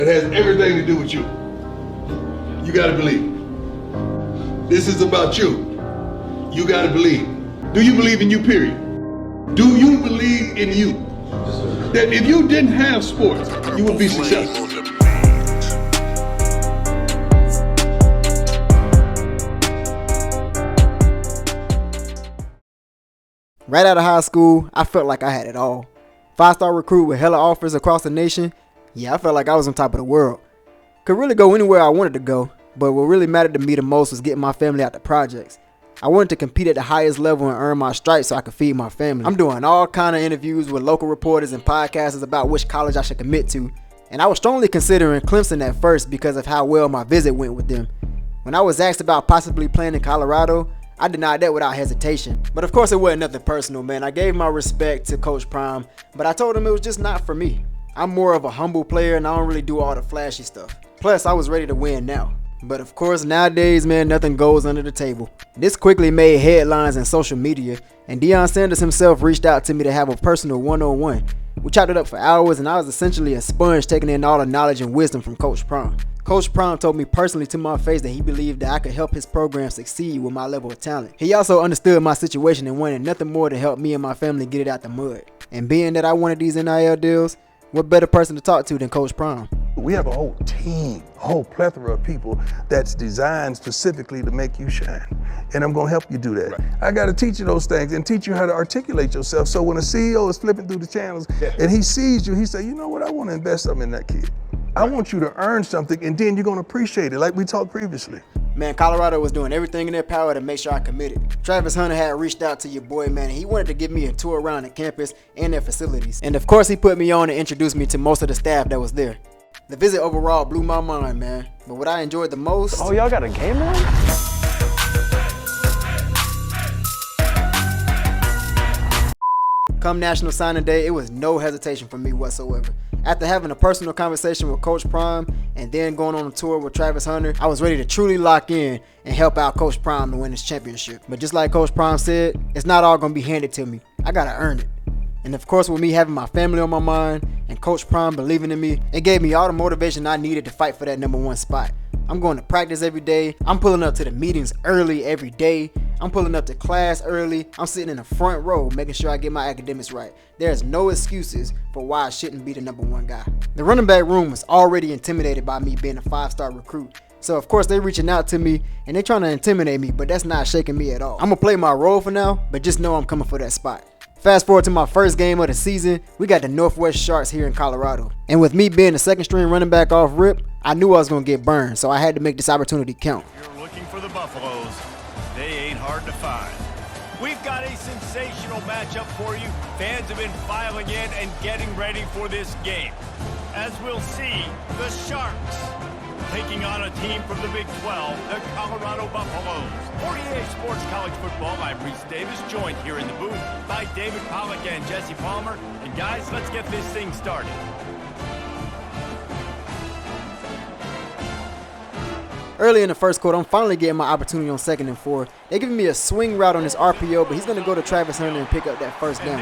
It has everything to do with you. You gotta believe. This is about you. You gotta believe. Do you believe in you, period? Do you believe in you? That if you didn't have sports, you would be successful. Right out of high school, I felt like I had it all. 5-star recruit with hella offers across the nation. Yeah, I felt like I was on top of the world. Could really go anywhere I wanted to go, but what really mattered to me the most was getting my family out the projects. I wanted to compete at the highest level and earn my stripes so I could feed my family. I'm doing all kind of interviews with local reporters and podcasters about which college I should commit to, and I was strongly considering Clemson at first because of how well my visit went with them. When I was asked about possibly playing in Colorado, I denied that without hesitation. But of course it wasn't nothing personal, man. I gave my respect to Coach Prime, but I told him it was just not for me. I'm more of a humble player and I don't really do all the flashy stuff. Plus, I was ready to win now. But of course, nowadays, man, nothing goes under the table. This quickly made headlines in social media, and Deion Sanders himself reached out to me to have a personal one-on-one. We chopped it up for hours, and I was essentially a sponge taking in all the knowledge and wisdom from Coach Prime. Coach Prime told me personally to my face that he believed that I could help his program succeed with my level of talent. He also understood my situation and wanted nothing more to help me and my family get it out the mud. And being that I wanted these NIL deals, what better person to talk to than Coach Prime? We have a whole team, a whole plethora of people that's designed specifically to make you shine. And I'm gonna help you do that. Right. I gotta teach you those things and teach you how to articulate yourself. So when a CEO is flipping through the channels and he sees you, he say, you know what, I wanna invest something in that kid. I want you to earn something and then you're gonna appreciate it like we talked previously. Man, Colorado was doing everything in their power to make sure I committed. Travis Hunter had reached out to your boy, man, and he wanted to give me a tour around the campus and their facilities. And of course he put me on and introduced me to most of the staff that was there. The visit overall blew my mind, man. But what I enjoyed the most... Oh, y'all got a game on? Come National Signing Day, it was no hesitation for me whatsoever. After having a personal conversation with Coach Prime and then going on a tour with Travis Hunter, I was ready to truly lock in and help out Coach Prime to win this championship. But just like Coach Prime said, it's not all gonna be handed to me. I gotta earn it. And of course, with me having my family on my mind and Coach Prime believing in me, it gave me all the motivation I needed to fight for that #1 spot. I'm going to practice every day. I'm pulling up to the meetings early every day. I'm pulling up to class early. I'm sitting in the front row making sure I get my academics right. There's no excuses for why I shouldn't be the #1 guy. The running back room was already intimidated by me being a 5-star recruit. So of course they reaching out to me and they trying to intimidate me, but that's not shaking me at all. I'm gonna play my role for now, but just know I'm coming for that spot. Fast forward to my first game of the season, we got the Northwest Sharks here in Colorado. And with me being the second string running back off rip, I knew I was gonna get burned, so I had to make this opportunity count. You're looking for the Buffaloes. They ain't hard to find. We've got a sensational matchup for you. Fans have been filing in and getting ready for this game. As we'll see, the Sharks taking on a team from the Big 12, the Colorado Buffaloes. 48 Sports College Football, I'm Reese Davis, joined here in the booth by David Pollack and Jesse Palmer. And guys, let's get this thing started. Early in the first quarter, I'm finally getting my opportunity on 2nd and 4. They're giving me a swing route on this RPO, but he's going to go to Travis Hunter and pick up that first down.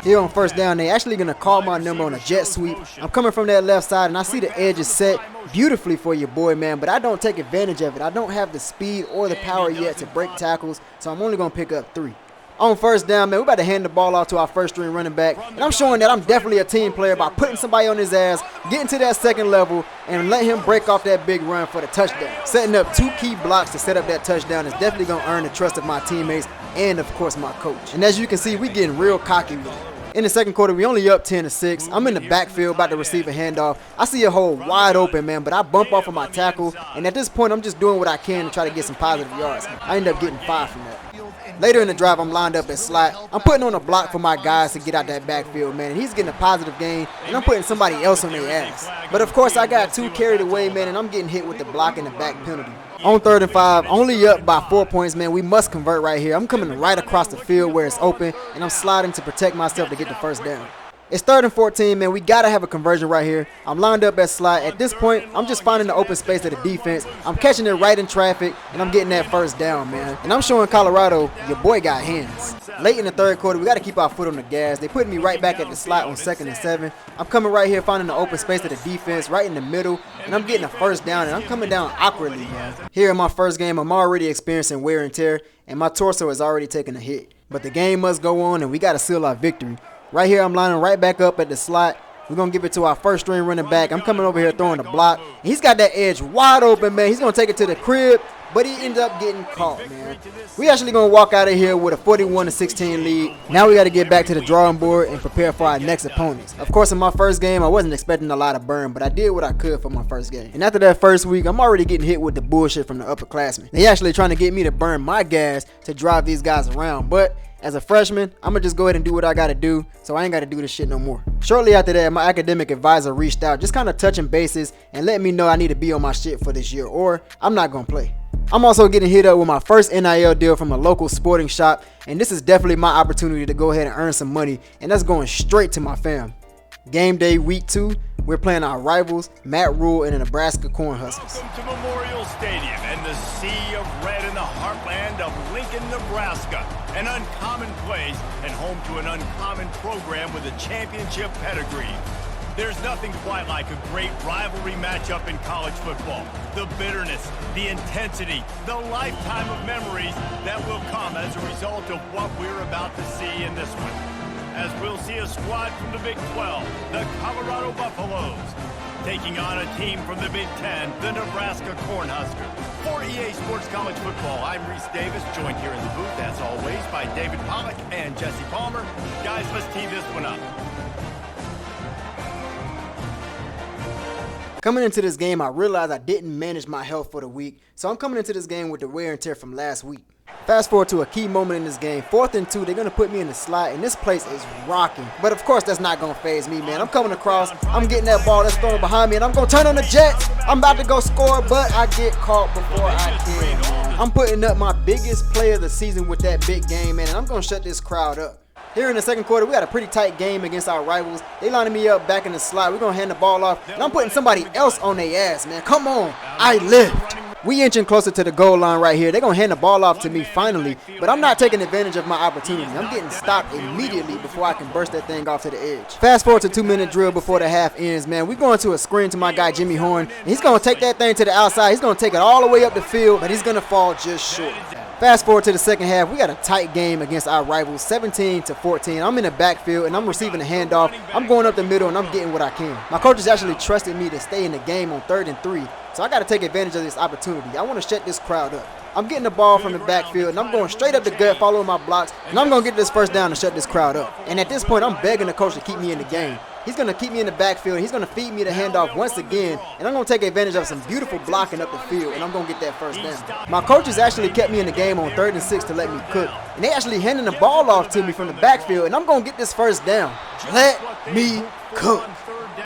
Here on first down, they actually going to call my number on a jet sweep. I'm coming from that left side, and I see the edge is set beautifully for your boy, man, but I don't take advantage of it. I don't have the speed or the power yet to break tackles, so I'm only going to pick up 3. On first down, man, we're about to hand the ball off to our first string running back, and I'm showing that I'm definitely a team player by putting somebody on his ass, getting to that second level, and let him break off that big run for the touchdown. Setting up 2 key blocks to set up that touchdown is definitely going to earn the trust of my teammates and, of course, my coach. And as you can see, we getting real cocky with it. In the second quarter, we only up 10-6. I'm in the backfield about to receive a handoff. I see a hole wide open, man, but I bump off of my tackle, and at this point, I'm just doing what I can to try to get some positive yards. I end up getting 5 from that. Later in the drive, I'm lined up at slot. I'm putting on a block for my guys to get out that backfield, man, and he's getting a positive gain, and I'm putting somebody else on their ass. But of course, I got too carried away, man, and I'm getting hit with the block and the back penalty. On 3rd and 5, only up by 4 points, man. We must convert right here. I'm coming right across the field where it's open, and I'm sliding to protect myself to get the first down. It's 3rd and 14, man. We got to have a conversion right here. I'm lined up at slot. At this point, I'm just finding the open space of the defense. I'm catching it right in traffic, and I'm getting that first down, man. And I'm showing Colorado, your boy got hands. Late in the 3rd quarter, we got to keep our foot on the gas. They putting me right back at the slot on 2nd and 7. I'm coming right here, finding the open space of the defense right in the middle, and I'm getting a first down, and I'm coming down awkwardly, man. Here in my first game, I'm already experiencing wear and tear, and my torso has already taken a hit. But the game must go on, and we got to seal our victory. Right here, I'm lining right back up at the slot. We're going to give it to our first string running back. I'm coming over here throwing the block. He's got that edge wide open, man. He's going to take it to the crib, but he ended up getting caught, man. We actually going to walk out of here with a 41-16 lead. Now we got to get back to the drawing board and prepare for our next opponents. Of course, in my first game, I wasn't expecting a lot of burn, but I did what I could for my first game. And after that first week, I'm already getting hit with the bullshit from the upperclassmen. They actually trying to get me to burn my gas to drive these guys around, but as a freshman, I'm going to just go ahead and do what I got to do, so I ain't got to do this shit no more. Shortly after that, my academic advisor reached out, just kind of touching bases and letting me know I need to be on my shit for this year, or I'm not going to play. I'm also getting hit up with my first NIL deal from a local sporting shop, and this is definitely my opportunity to go ahead and earn some money, and that's going straight to my fam. Game day week 2, we're playing our rivals, Matt Rule and the Nebraska Cornhuskers. Welcome to Memorial Stadium and the sea of red in the heartland of Lincoln, Nebraska. An uncommon place and home to an uncommon program with a championship pedigree. There's nothing quite like a great rivalry matchup in college football. The bitterness, the intensity, the lifetime of memories that will come as a result of what we're about to see in this one. As we'll see a squad from the Big 12, the Colorado Buffaloes, taking on a team from the Big 10, the Nebraska Cornhuskers. For EA Sports College Football, I'm Reese Davis, joined here in the booth, as always, by David Pollack and Jesse Palmer. Guys, let's tee this one up. Coming into this game, I realized I didn't manage my health for the week, so I'm coming into this game with the wear and tear from last week. Fast forward to a key moment in this game. 4th and 2, they're going to put me in the slot, and this place is rocking. But of course, that's not going to faze me, man. I'm coming across, I'm getting that ball that's thrown behind me, and I'm going to turn on the Jets. I'm about to go score, but I get caught before I can, man. I'm putting up my biggest play of the season with that big game, man, and I'm going to shut this crowd up. Here in the 2nd quarter, we got a pretty tight game against our rivals. They lining me up back in the slot. We're going to hand the ball off, and I'm putting somebody else on their ass, man. Come on. I lift. We inching closer to the goal line right here. They're going to hand the ball off to me finally, but I'm not taking advantage of my opportunity. I'm getting stopped immediately before I can burst that thing off to the edge. Fast forward to 2-minute drill before the half ends, man. We're going to a screen to my guy Jimmy Horn, and he's going to take that thing to the outside. He's going to take it all the way up the field, but he's going to fall just short. Fast forward to the 2nd half, we got a tight game against our rivals, 17-14. I'm in the backfield, and I'm receiving a handoff. I'm going up the middle, and I'm getting what I can. My coaches actually trusted me to stay in the game on 3rd and 3, so I got to take advantage of this opportunity. I want to shut this crowd up. I'm getting the ball from the backfield, and I'm going straight up the gut, following my blocks, and I'm going to get this first down to shut this crowd up. And at this point, I'm begging the coach to keep me in the game. He's going to keep me in the backfield. He's going to feed me the handoff once again, and I'm going to take advantage of some beautiful blocking up the field, and I'm going to get that first down. My coaches actually kept me in the game on 3rd and 6 to let me cook, and they actually handing the ball off to me from the backfield, and I'm going to get this first down. Let me cook.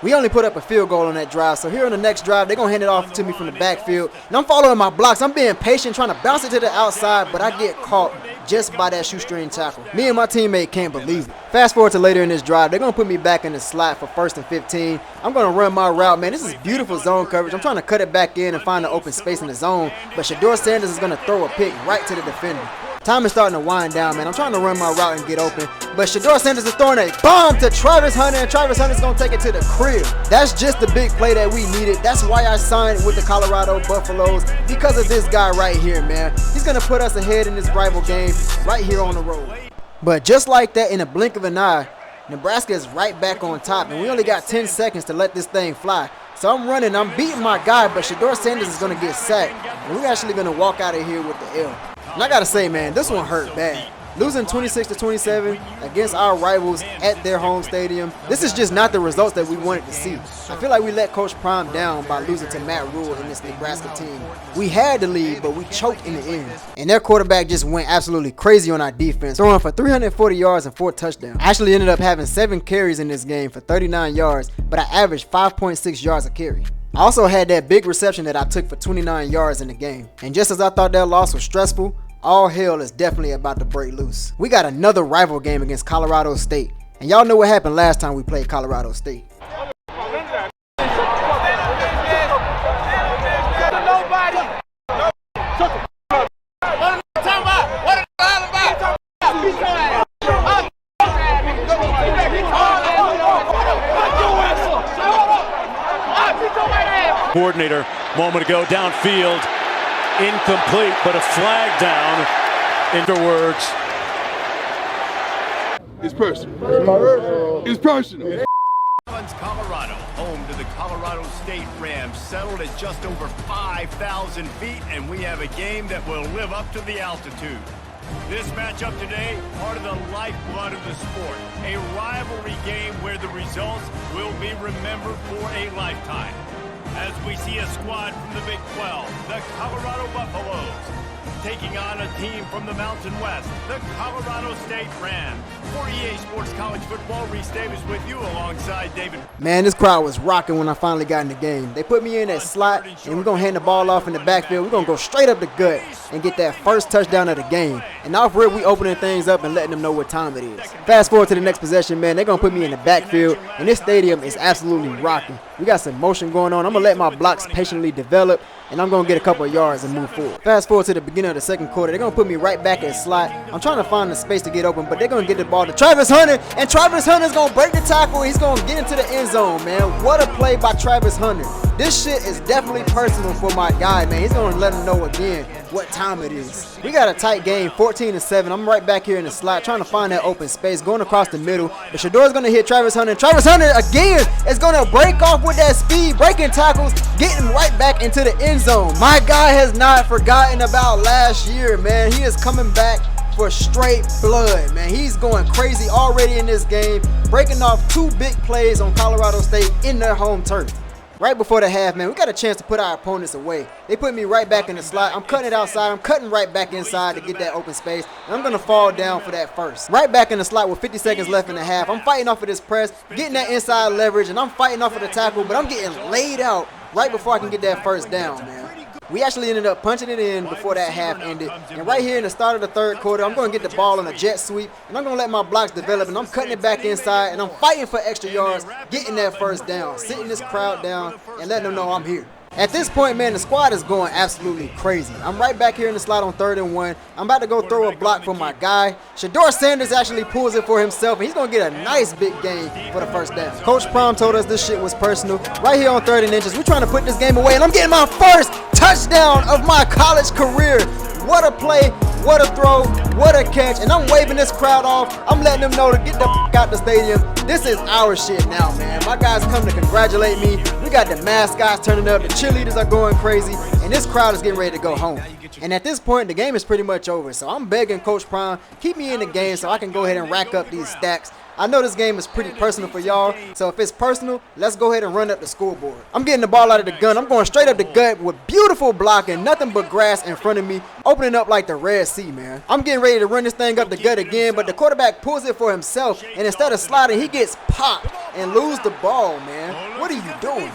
We only put up a field goal on that drive, so here on the next drive, they're going to hand it off to me from the backfield, and I'm following my blocks. I'm being patient, trying to bounce it to the outside, but I get caught just by that shoestring tackle. Me and my teammate can't believe it. Fast forward to later in this drive, they're going to put me back in the slot for 1st and 15. I'm going to run my route, man. This is beautiful zone coverage. I'm trying to cut it back in and find an open space in the zone, but Shador Sanders is going to throw a pick right to the defender. Time is starting to wind down, man. I'm trying to run my route and get open, but Shador Sanders is throwing a bomb to Travis Hunter, and Travis Hunter's going to take it to the crib. That's just the big play that we needed. That's why I signed with the Colorado Buffaloes, because of this guy right here, man. He's going to put us ahead in this rival game right here on the road. But just like that, in a blink of an eye, Nebraska is right back on top, and we only got 10 seconds to let this thing fly. So I'm running, I'm beating my guy, but Shador Sanders is going to get sacked, and we're actually going to walk out of here with the L. And I got to say, man, this one hurt bad. Losing 26-27 against our rivals at their home stadium, this is just not the results that we wanted to see. I feel like we let Coach Prime down by losing to Matt Rule and this Nebraska team. We had the lead, but we choked in the end. And their quarterback just went absolutely crazy on our defense, throwing for 340 yards and 4 touchdowns. I actually ended up having 7 carries in this game for 39 yards, but I averaged 5.6 yards a carry. I also had that big reception that I took for 29 yards in the game. And just as I thought that loss was stressful, all hell is definitely about to break loose. We got another rival game against Colorado State. And y'all know what happened last time we played Colorado State. Coordinator, moment ago, downfield, incomplete, but a flag down. Afterwards, it's personal. It's personal. Colorado, home to the Colorado State Rams, settled at just over 5,000 feet, and we have a game that will live up to the altitude. This matchup today, part of the lifeblood of the sport, a rivalry game where the results will be remembered for a lifetime. As we see a squad from the Big 12, the Colorado Buffaloes, taking on a team from the Mountain West, the Colorado State Rams. For EA Sports College Football, Reese Davis with you alongside David. Man, this crowd was rocking when I finally got in the game. They put me in that slot, and we're going to hand the ball off in the backfield. We're going to go straight up the gut and get that first touchdown of the game. And off rip, we opening things up and letting them know what time it is. Fast forward to the next possession, man. They're going to put me in the backfield, and this stadium is absolutely rocking. We got some motion going on. I'm going to let my blocks patiently develop, and I'm going to get a couple of yards and move forward. Fast forward to the beginning of the second quarter. They're going to put me right back at slot. I'm trying to find the space to get open, but they're going to get the ball to Travis Hunter, and Travis Hunter's going to break the tackle. He's going to get into the end zone, man. What a play by Travis Hunter. This shit is definitely personal for my guy, man. He's going to let him know again what time it is. We got a tight game, 14-7. I'm right back here in the slot trying to find that open space, going across the middle. But Shador's going to hit Travis Hunter. And Travis Hunter, again, is going to break off with that speed, breaking tackles, getting right back into the end zone. My guy has not forgotten about last year, man. He is coming back for straight blood, man. He's going crazy already in this game, breaking off 2 big plays on Colorado State in their home turf. Right before the half, man, we got a chance to put our opponents away. They put me right back in the slot. I'm cutting it outside. I'm cutting right back inside to get that open space. And I'm going to fall down for that first. Right back in the slot with 50 seconds left in the half. I'm fighting off of this press, getting that inside leverage, and I'm fighting off of the tackle, but I'm getting laid out right before I can get that first down, man. We actually ended up punching it in before that half ended. And right here in the start of the third quarter, I'm going to get the ball on a jet sweep, and I'm going to let my blocks develop, and I'm cutting it back inside, and I'm fighting for extra yards, getting that first down, sitting this crowd down, and letting them know I'm here. At this point, man, the squad is going absolutely crazy. I'm right back here in the slot on 3rd and 1. I'm about to go throw a block for my guy. Shador Sanders actually pulls it for himself, and he's going to get a nice big gain for the first down. Coach Prom told us this shit was personal. Right here on 3rd and inches, we're trying to put this game away, and I'm getting my first touchdown of my college career. What a play, what a throw, what a catch. And I'm waving this crowd off. I'm letting them know to get the f out the stadium. This is our shit now, man. My guys come to congratulate me. We got the mascots turning up. The cheerleaders are going crazy. And this crowd is getting ready to go home. And at this point, the game is pretty much over. So I'm begging Coach Prime, keep me in the game so I can go ahead and rack up these stacks. I know this game is pretty personal for y'all, so if it's personal, let's go ahead and run up the scoreboard. I'm getting the ball out of the gun. I'm going straight up the gut with beautiful blocking, nothing but grass in front of me, opening up like the Red Sea, man. I'm getting ready to run this thing up the gut again, but the quarterback pulls it for himself, and instead of sliding, he gets popped and lose the ball, man. What are you doing?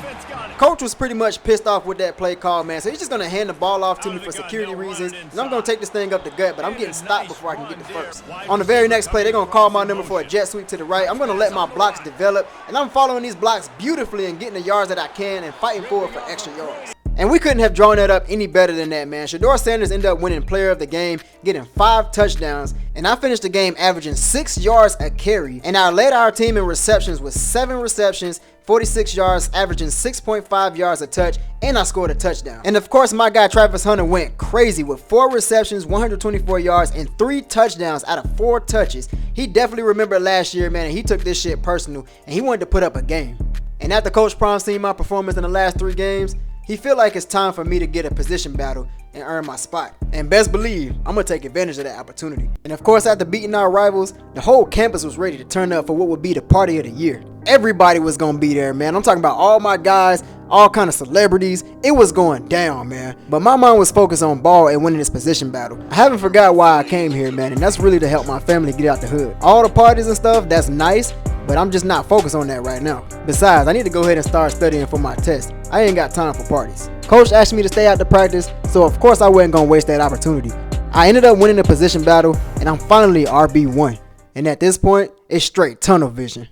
Coach was pretty much pissed off with that play call, man, so he's just going to hand the ball off to me for security reasons, and I'm going to take this thing up the gut, but I'm getting stopped before I can get the first. On the very next play, they're going to call my number for a jet sweep to the right. I'm going to let my blocks develop, and I'm following these blocks beautifully and getting the yards that I can and fighting forward for extra yards. And we couldn't have drawn that up any better than that, man. Shador Sanders ended up winning player of the game, getting 5 touchdowns, and I finished the game averaging 6 yards a carry. And I led our team in receptions with 7 receptions, 46 yards, averaging 6.5 yards a touch, and I scored a touchdown. And of course, my guy Travis Hunter went crazy with 4 receptions, 124 yards, and 3 touchdowns out of 4 touches. He definitely remembered last year, man, and he took this shit personal, and he wanted to put up a game. And after Coach Prom seen my performance in the last 3 games, he feel like it's time for me to get a position battle and earn my spot. And best believe, I'm gonna take advantage of that opportunity. And of course, after beating our rivals, the whole campus was ready to turn up for what would be the party of the year. Everybody was gonna be there, man. I'm talking about all my guys, all kind of celebrities. It was going down, man. But my mind was focused on ball and winning this position battle. I haven't forgot why I came here, man, and that's really to help my family get out the hood. All the parties and stuff, that's nice, but I'm just not focused on that right now. Besides, I need to go ahead and start studying for my test. I ain't got time for parties. Coach asked me to stay out to practice, so of course I wasn't gonna waste that opportunity. I ended up winning the position battle, and I'm finally RB1. And at this point, It's straight tunnel vision.